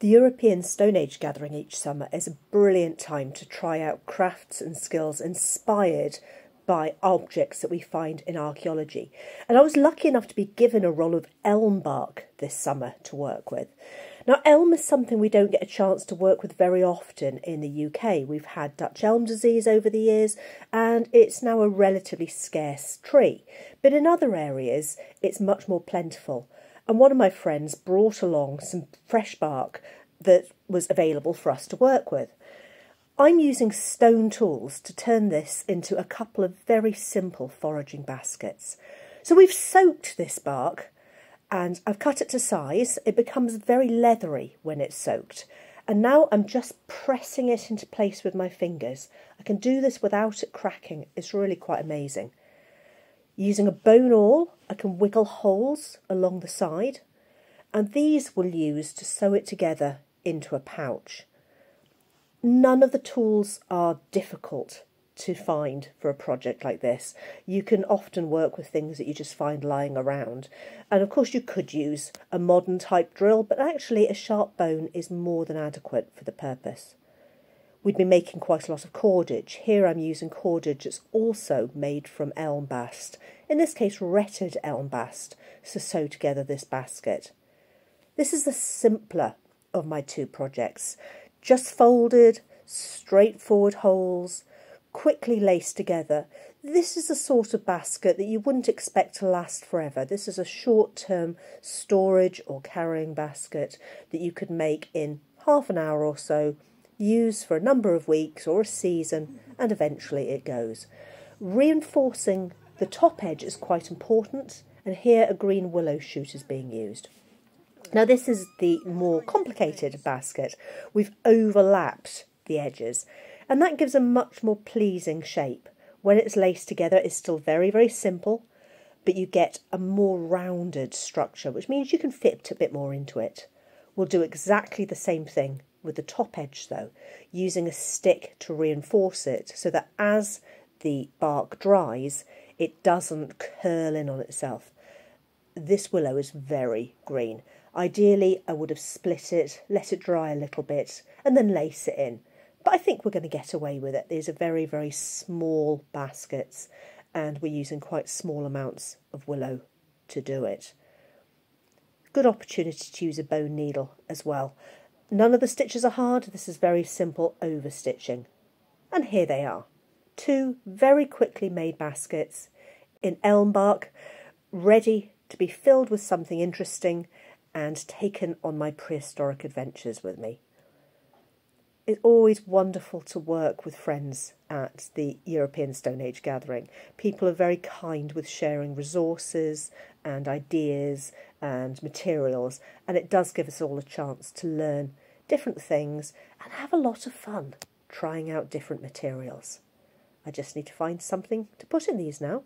The European Stone Age gathering each summer is a brilliant time to try out crafts and skills inspired by objects that we find in archaeology. And I was lucky enough to be given a roll of elm bark this summer to work with. Now, elm is something we don't get a chance to work with very often in the UK. We've had Dutch elm disease over the years, and it's now a relatively scarce tree. But in other areas, it's much more plentiful. And one of my friends brought along some fresh bark that was available for us to work with. I'm using stone tools to turn this into a couple of very simple foraging baskets. So we've soaked this bark and I've cut it to size. It becomes very leathery when it's soaked. And now I'm just pressing it into place with my fingers. I can do this without it cracking. It's really quite amazing. Using a bone awl, I can wiggle holes along the side, and these we'll use to sew it together into a pouch. None of the tools are difficult to find for a project like this. You can often work with things that you just find lying around. And of course you could use a modern type drill, but actually a sharp bone is more than adequate for the purpose. We'd been making quite a lot of cordage. Here I'm using cordage that's also made from elm bast, in this case retted elm bast, to sew together this basket. This is the simpler of my two projects. Just folded, straightforward holes, quickly laced together. This is the sort of basket that you wouldn't expect to last forever. This is a short-term storage or carrying basket that you could make in half an hour or so, use for a number of weeks or a season, and eventually it goes. Reinforcing the top edge is quite important, and here a green willow shoot is being used. Now this is the more complicated basket. We've overlapped the edges, and that gives a much more pleasing shape. When it's laced together, it's still very, very simple, but you get a more rounded structure, which means you can fit a bit more into it. We'll do exactly the same thing with the top edge though, using a stick to reinforce it so that as the bark dries, it doesn't curl in on itself. This willow is very green. Ideally, I would have split it, let it dry a little bit, and then lace it in. But I think we're going to get away with it. These are very, very small baskets, and we're using quite small amounts of willow to do it. Good opportunity to use a bone needle as well. None of the stitches are hard. This is very simple overstitching. And here they are. Two very quickly made baskets in elm bark, ready to be filled with something interesting and taken on my prehistoric adventures with me. It's always wonderful to work with friends at the European Stone Age gathering. People are very kind with sharing resources and ideas and materials, and it does give us all a chance to learn different things and have a lot of fun trying out different materials. I just need to find something to put in these now.